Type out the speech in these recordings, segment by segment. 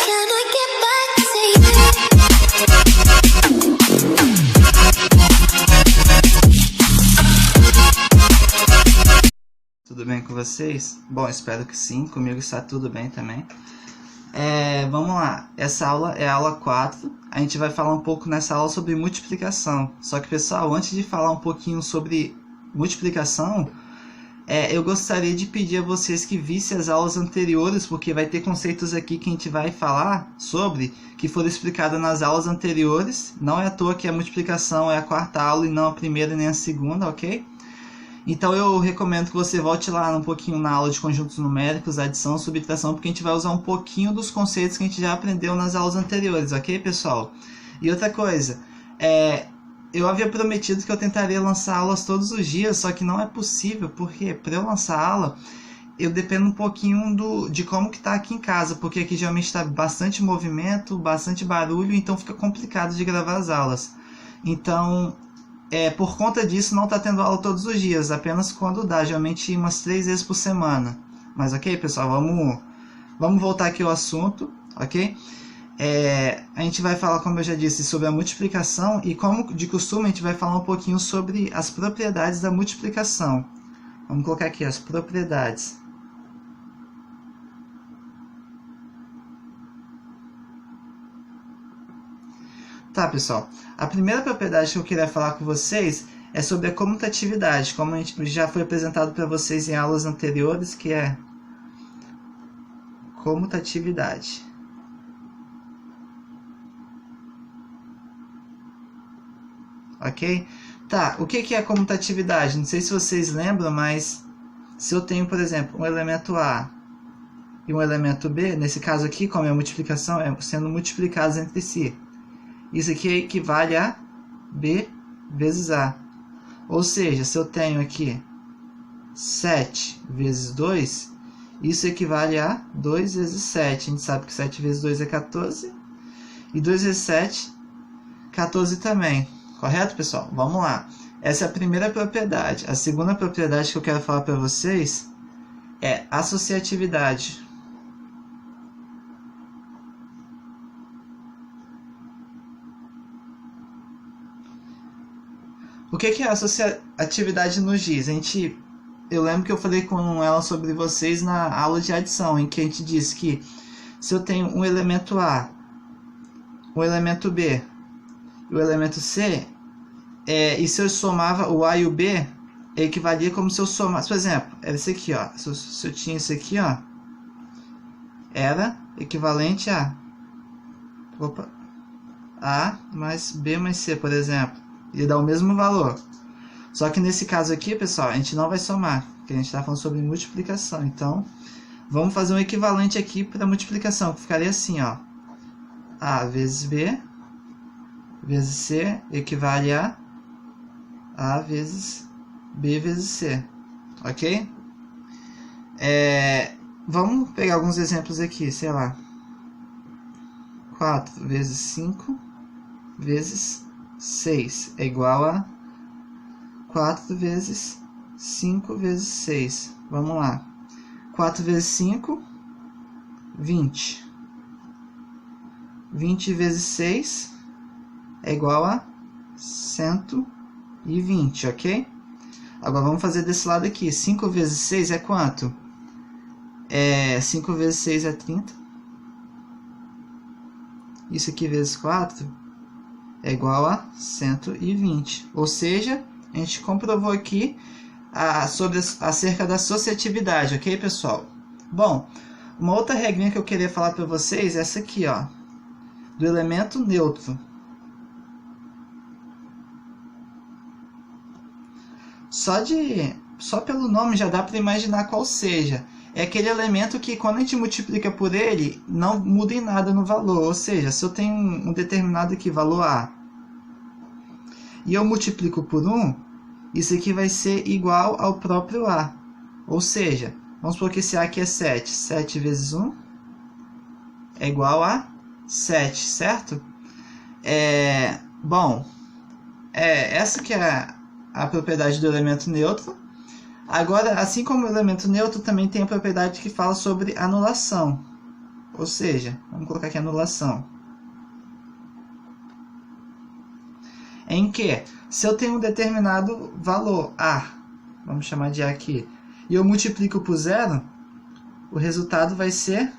Can I get back to you? Tudo bem com vocês? Bom, espero que sim, comigo está tudo bem também. Vamos lá, essa aula é a aula 4, a gente vai falar um pouco nessa aula sobre multiplicação. Só que pessoal, antes de falar um pouquinho sobre multiplicação, eu gostaria de pedir a vocês que vissem as aulas anteriores, porque vai ter conceitos aqui que a gente vai falar sobre, que foram explicados nas aulas anteriores. Não é à toa que a multiplicação é a 4ª aula e não a primeira nem a segunda, ok? Então eu recomendo que você volte lá um pouquinho na aula de conjuntos numéricos, adição, subtração, porque a gente vai usar um pouquinho dos conceitos que a gente já aprendeu nas aulas anteriores, ok, pessoal? E outra coisa, eu havia prometido que eu tentaria lançar aulas todos os dias, só que não é possível, porque para eu lançar aula, eu dependo um pouquinho de como que está aqui em casa, porque aqui geralmente está bastante movimento, bastante barulho, então fica complicado de gravar as aulas. Então, por conta disso, não está tendo aula todos os dias, apenas quando dá, geralmente umas 3 vezes por semana. Mas ok, pessoal, vamos voltar aqui ao assunto, ok? A gente vai falar, como eu já disse, sobre a multiplicação e, como de costume, a gente vai falar um pouquinho sobre as propriedades da multiplicação. Vamos colocar aqui as propriedades. Tá, pessoal, a primeira propriedade que eu queria falar com vocês é sobre a comutatividade, como a gente já foi apresentado para vocês em aulas anteriores, que é comutatividade. Ok? Tá, o que é a comutatividade? Não sei se vocês lembram, mas se eu tenho, por exemplo, um elemento A e um elemento B, nesse caso aqui, como é a multiplicação, sendo multiplicados entre si. Isso aqui equivale a B vezes A. Ou seja, se eu tenho aqui 7 vezes 2, isso equivale a 2 vezes 7. A gente sabe que 7 vezes 2 é 14. E 2 vezes 7, 14 também. Correto, pessoal? Vamos lá. Essa é a primeira propriedade. A segunda propriedade que eu quero falar para vocês é associatividade. O que é a associatividade no GIS? Eu lembro que eu falei com ela sobre vocês na aula de adição, em que a gente disse que se eu tenho um elemento A, um elemento B e o elemento C, e se eu somava o A e o B, equivalia como se eu somasse, por exemplo, era isso aqui, ó. Se eu tinha isso aqui, ó, era equivalente a A mais B mais C, por exemplo. Ia dar o mesmo valor. Só que nesse caso aqui, pessoal, a gente não vai somar, porque a gente está falando sobre multiplicação. Então, vamos fazer um equivalente aqui para multiplicação, que ficaria assim, ó. A vezes B vezes C equivale a vezes B vezes C. Ok? Vamos pegar alguns exemplos aqui, sei lá. 4 vezes 5 vezes 6 é igual a 4 vezes 5 vezes 6. Vamos lá. 4 vezes 5, 20. 20 vezes 6 é igual a 120, ok? Agora vamos fazer desse lado aqui. 5 vezes 6 é quanto? 5 vezes 6 é 30. Isso aqui vezes 4 é igual a 120. Ou seja, a gente comprovou aqui acerca da associatividade, ok, pessoal? Bom, uma outra regrinha que eu queria falar para vocês é essa aqui, ó, do elemento neutro. Só pelo nome já dá para imaginar qual seja. É aquele elemento que, quando a gente multiplica por ele, não muda em nada no valor. Ou seja, se eu tenho um determinado aqui, valor A, e eu multiplico por 1, isso aqui vai ser igual ao próprio A. Ou seja, vamos supor que esse A aqui é 7. 7 vezes 1 é igual a 7, certo? Essa que é a propriedade do elemento neutro. Agora, assim como o elemento neutro, também tem a propriedade que fala sobre anulação. Ou seja, vamos colocar aqui anulação. Em que, se eu tenho um determinado valor, A, vamos chamar de A aqui, e eu multiplico por zero, o resultado vai ser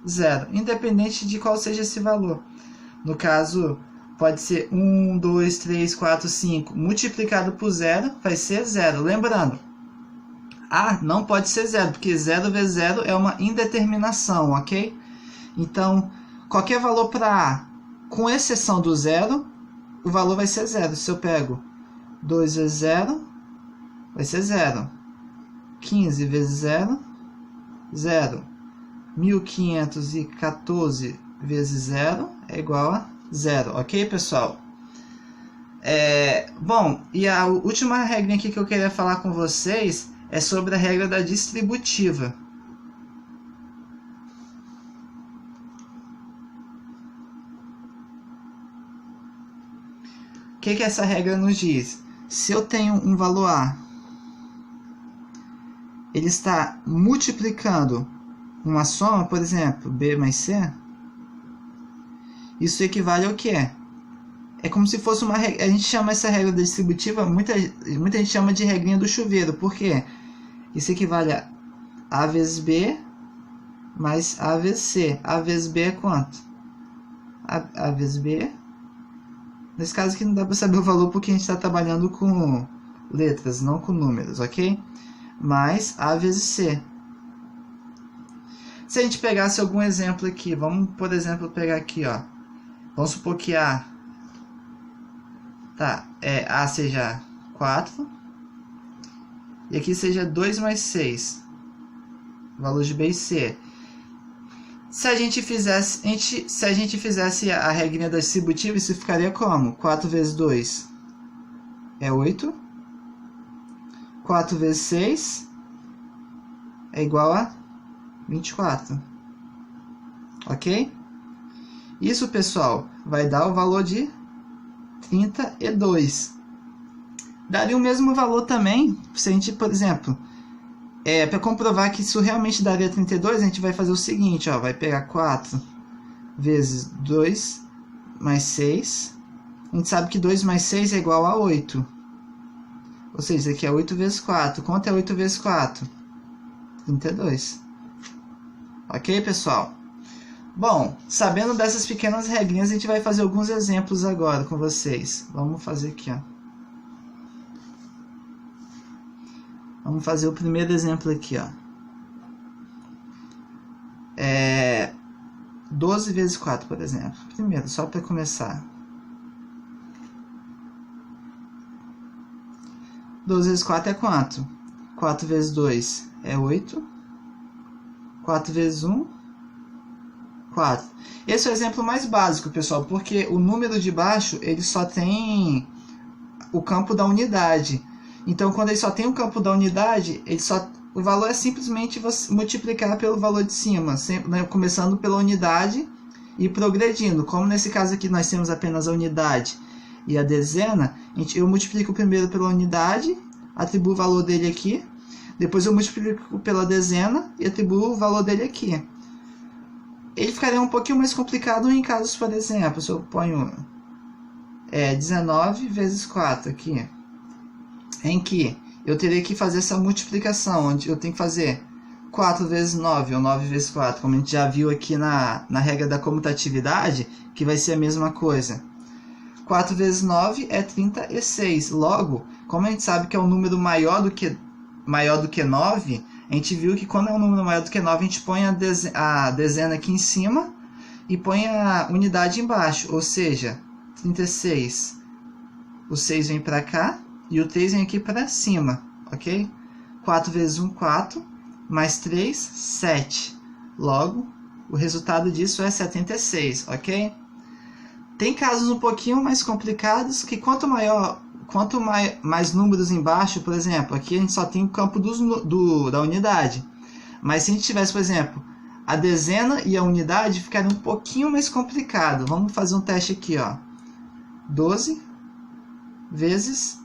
zero, independente de qual seja esse valor. No caso, pode ser 1, 2, 3, 4, 5, multiplicado por zero vai ser zero. Lembrando, A não pode ser zero, porque 0 vezes 0 é uma indeterminação, ok? Então, qualquer valor para A, com exceção do zero, o valor vai ser zero. Se eu pego 2 vezes 0, vai ser 0. 15 vezes 0, 0. 1514 vezes 0 é igual a 0. Ok, pessoal? Bom, e a última regra aqui que eu queria falar com vocês é sobre a regra da distributiva. O que essa regra nos diz? Se eu tenho um valor A, ele está multiplicando uma soma, por exemplo, B mais C, isso equivale ao quê? É como se fosse uma regra. A gente chama essa regra distributiva, muita gente chama de regrinha do chuveiro. Por quê? Isso equivale a A vezes B mais A vezes C. A vezes B é quanto? A vezes B. Nesse caso aqui não dá para saber o valor porque a gente está trabalhando com letras, não com números, ok? Mais A vezes C. Se a gente pegasse algum exemplo aqui, vamos, por exemplo, pegar aqui, ó. Vamos supor que A seja 4 e aqui seja 2 mais 6, valor de B e C. Se a gente fizesse a regrinha da distributiva, isso ficaria como? 4 vezes 2 é 8. 4 vezes 6 é igual a 24. Ok? Isso, pessoal, vai dar o valor de 32. Daria o mesmo valor também, se a gente, por exemplo, para comprovar que isso realmente daria 32, a gente vai fazer o seguinte, ó, vai pegar 4 vezes 2 mais 6. A gente sabe que 2 mais 6 é igual a 8. Ou seja, isso aqui é 8 vezes 4. Quanto é 8 vezes 4? 32. Ok, pessoal? Bom, sabendo dessas pequenas regrinhas, a gente vai fazer alguns exemplos agora com vocês. Vamos fazer aqui, ó. Vamos fazer o primeiro exemplo aqui, ó. 12 vezes 4, por exemplo. Primeiro, só para começar. 12 vezes 4 é quanto? 4 vezes 2 é 8. 4 vezes 1, 4. Esse é o exemplo mais básico, pessoal, porque o número de baixo ele só tem o campo da unidade. Então, quando ele só tem o campo da unidade, o valor é simplesmente você multiplicar pelo valor de cima, sempre, né, começando pela unidade e progredindo. Como nesse caso aqui nós temos apenas a unidade e a dezena, eu multiplico primeiro pela unidade, atribuo o valor dele aqui, depois eu multiplico pela dezena e atribuo o valor dele aqui. Ele ficaria um pouquinho mais complicado em casos, por exemplo, se eu ponho 19 vezes 4 aqui, em que eu teria que fazer essa multiplicação, onde eu tenho que fazer 4 vezes 9, ou 9 vezes 4, como a gente já viu aqui na regra da comutatividade, que vai ser a mesma coisa. 4 vezes 9 é 36. Logo, como a gente sabe que é um número maior do que 9, a gente viu que quando é um número maior do que 9, a gente põe a dezena aqui em cima e põe a unidade embaixo, ou seja, 36. O 6 vem para cá e o 3 vem aqui para cima, ok? 4 vezes 1, 4, mais 3, 7. Logo, o resultado disso é 76, ok? Tem casos um pouquinho mais complicados que quanto mais números embaixo, por exemplo, aqui a gente só tem o campo da unidade. Mas se a gente tivesse, por exemplo, a dezena e a unidade, ficaria um pouquinho mais complicado. Vamos fazer um teste aqui, ó. 12 vezes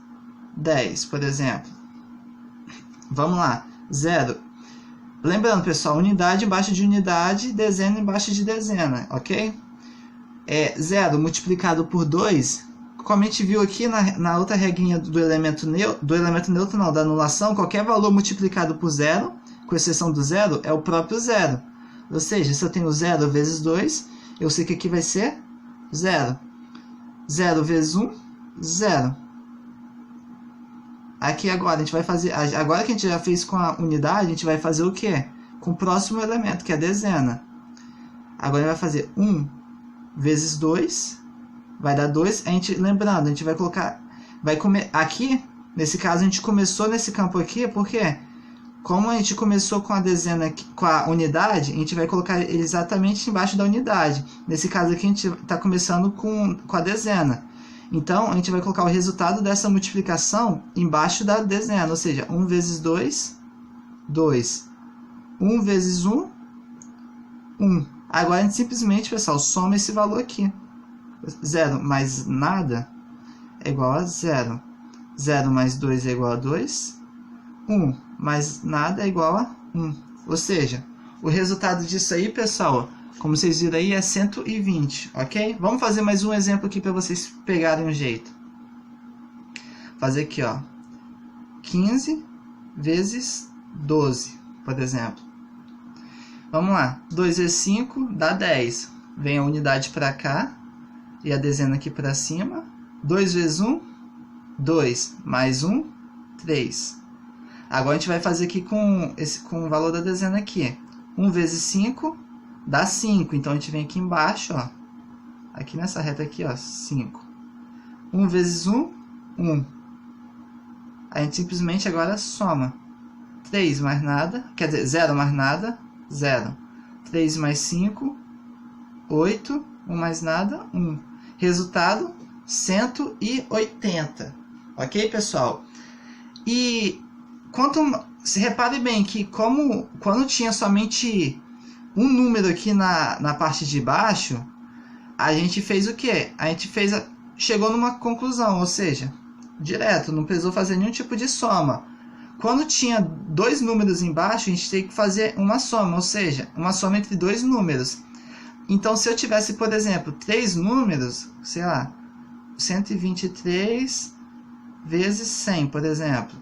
10, por exemplo. Vamos lá. 0. Lembrando, pessoal, unidade embaixo de unidade, dezena embaixo de dezena, ok? 0 multiplicado por 2, como a gente viu aqui na outra regrinha do elemento neutro, não, da anulação, qualquer valor multiplicado por 0, com exceção do 0, é o próprio 0. Ou seja, se eu tenho 0 vezes 2, eu sei que aqui vai ser 0. 0 vezes 1, 0. Aqui agora a gente vai fazer, agora que a gente já fez com a unidade, a gente vai fazer o quê? Com o próximo elemento, que é a dezena. Agora a gente vai fazer 1 vezes 2, vai dar 2. Lembrando, a gente vai colocar, aqui, nesse caso a gente começou nesse campo aqui, porque como a gente começou com a dezena, com a unidade, a gente vai colocar ele exatamente embaixo da unidade. Nesse caso aqui a gente está começando com a dezena. Então, a gente vai colocar o resultado dessa multiplicação embaixo da dezena, ou seja, 1 vezes 2, 2. 1 vezes 1, 1. Agora, a gente simplesmente, pessoal, soma esse valor aqui. 0 mais nada é igual a 0. 0 mais 2 é igual a 2. 1 mais nada é igual a 1. Ou seja, o resultado disso aí, pessoal, como vocês viram aí, é 120, ok? Vamos fazer mais um exemplo aqui para vocês pegarem um jeito. Fazer aqui, ó, 15 vezes 12, por exemplo. Vamos lá, 2 vezes 5 dá 10. Vem a unidade para cá e a dezena aqui para cima. 2 vezes 1, 2. Mais 1, 3. Agora a gente vai fazer aqui com o valor da dezena aqui. 1 vezes 5 dá 5. Então a gente vem aqui embaixo, ó. Aqui nessa reta aqui, ó, 5. 1 vezes 1, 1. A gente simplesmente agora soma. 3 mais nada, quer dizer, 0 mais nada, 0. 3 mais 5, 8. 1 mais nada, 1. Resultado, 180. Ok, pessoal? E se repare bem que quando tinha somente um número aqui na parte de baixo, a gente fez o quê? A gente chegou numa conclusão, ou seja, direto, não precisou fazer nenhum tipo de soma. Quando tinha dois números embaixo, a gente tem que fazer uma soma, ou seja, uma soma entre dois números. Então, se eu tivesse, por exemplo, 3 números, sei lá, 123 vezes 100, por exemplo.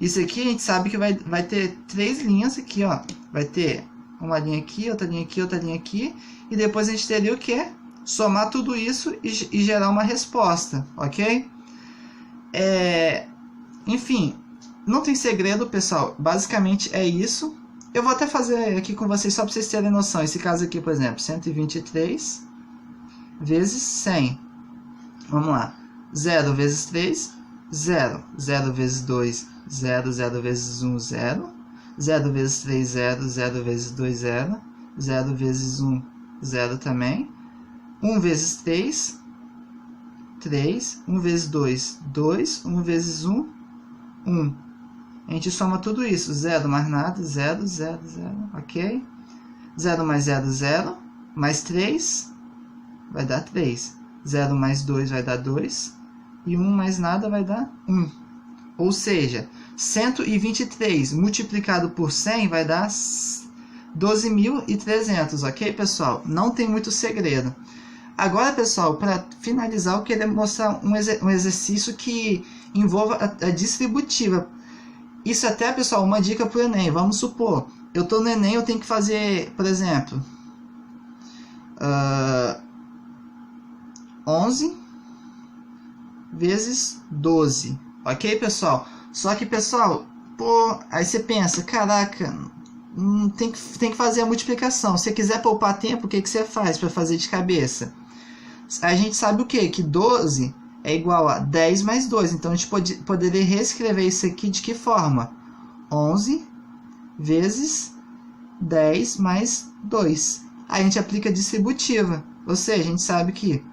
Isso aqui a gente sabe que vai ter 3 linhas aqui, ó. Vai ter uma linha aqui, outra linha aqui, outra linha aqui. E depois a gente teria o quê? Somar tudo isso e gerar uma resposta, ok? Enfim, não tem segredo, pessoal. Basicamente é isso. Eu vou até fazer aqui com vocês só para vocês terem noção. Esse caso aqui, por exemplo, 123 vezes 100. Vamos lá. 0 vezes 3, 0. 0 vezes 2, 0. 0 vezes 1, 0. 0 vezes 3, 0. 0 vezes 2, 0. 0 vezes 1, 0 também. 1 vezes 3, 3. 1 vezes 2, 2. 1 vezes 1, 1. A gente soma tudo isso. 0 mais nada, 0, 0, 0. Ok? 0 mais 0, 0. Mais 3 vai dar 3. 0 mais 2 vai dar 2. E 1 mais nada vai dar 1. Ou seja, 123 multiplicado por 100 vai dar 12.300. Ok, pessoal? Não tem muito segredo. Agora, pessoal, para finalizar, eu queria mostrar um exercício que envolva a distributiva. Isso até, pessoal, uma dica para o Enem. Vamos supor, eu estou no Enem, eu tenho que fazer, por exemplo, 11 vezes 12. Ok, pessoal? Só que, pessoal, aí você pensa, caraca, tem que fazer a multiplicação. Se você quiser poupar tempo, o que você faz para fazer de cabeça? A gente sabe o quê? Que 12 é igual a 10 mais 2. Então, a gente poderia reescrever isso aqui de que forma? 11 vezes 10 mais 2. Aí a gente aplica a distributiva. Ou seja, a gente sabe que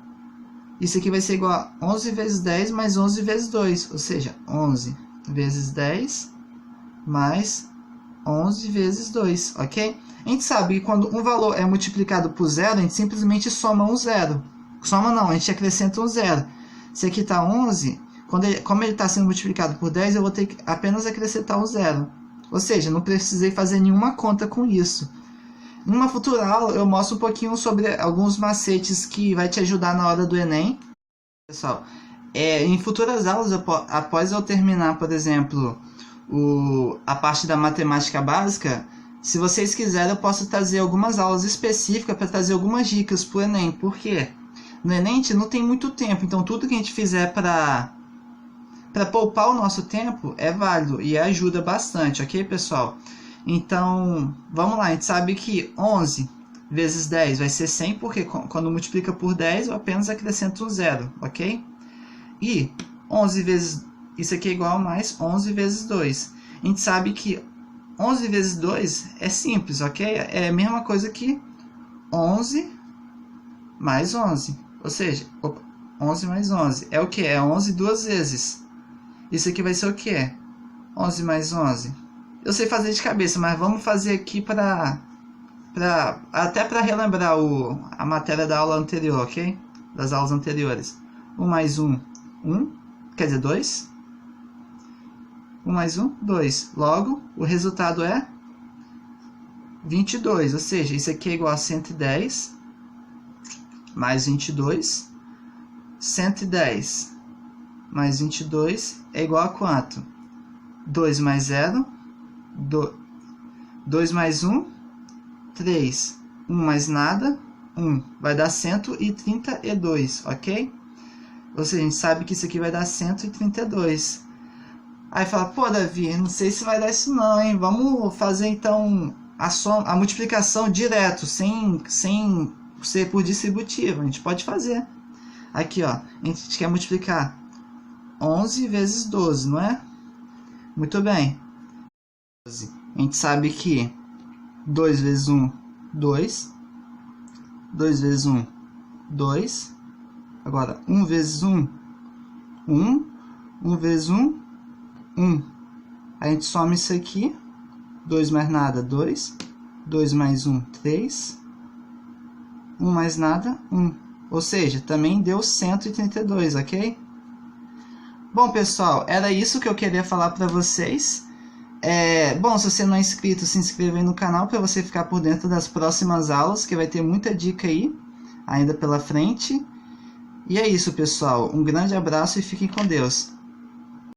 isso aqui vai ser igual a 11 vezes 10 mais 11 vezes 2. Ou seja, 11 vezes 10 mais 11 vezes 2. Ok? A gente sabe que quando um valor é multiplicado por zero, a gente simplesmente soma um zero. Soma não, a gente acrescenta um zero. Se aqui está 11, como ele está sendo multiplicado por 10, eu vou ter que apenas acrescentar um zero. Ou seja, não precisei fazer nenhuma conta com isso. Numa futura aula eu mostro um pouquinho sobre alguns macetes que vai te ajudar na hora do Enem. Pessoal, em futuras aulas, após eu terminar, por exemplo, a parte da matemática básica, se vocês quiserem eu posso trazer algumas aulas específicas para trazer algumas dicas para o Enem. Por quê? No Enem a gente não tem muito tempo, então tudo que a gente fizer para poupar o nosso tempo é válido e ajuda bastante, ok, pessoal? Então, vamos lá, a gente sabe que 11 vezes 10 vai ser 100, porque quando multiplica por 10 eu apenas acrescento um zero, ok? E 11 vezes, isso aqui é igual a mais 11 vezes 2. A gente sabe que 11 vezes 2 é simples, ok? É a mesma coisa que 11 mais 11. Ou seja, 11 mais 11 é o que? É 11 duas vezes. Isso aqui vai ser o que? 11 mais 11. Eu sei fazer de cabeça, mas vamos fazer aqui até para relembrar a matéria da aula anterior, ok? Das aulas anteriores. 1 mais 1, 1. Quer dizer, 2. 1 mais 1, 2. Logo, o resultado é 22. Ou seja, isso aqui é igual a 110 mais 22. 110 mais 22 é igual a quanto? 2 mais 0. 2 mais 1, 3. 1 mais nada, 1. Vai dar 132, ok? Ou seja, a gente sabe que isso aqui vai dar 132. Aí fala, pô, Davi, não sei se vai dar isso não, hein? Vamos fazer então a multiplicação direto, sem ser por distributivo. A gente pode fazer. Aqui, ó, a gente quer multiplicar 11 vezes 12, não é? Muito bem. A gente sabe que 2 vezes 1, 2. 2 vezes 1, 2. Agora, 1 vezes 1, 1. 1 vezes 1, 1. A gente soma isso aqui. 2 mais nada, 2. 2 mais 1, 3. 1 mais nada, 1. Ou seja, também deu 132, ok? Bom, pessoal, era isso que eu queria falar para vocês. Bom, se você não é inscrito, se inscreva aí no canal para você ficar por dentro das próximas aulas, que vai ter muita dica aí, ainda pela frente. E é isso, pessoal. Um grande abraço e fiquem com Deus.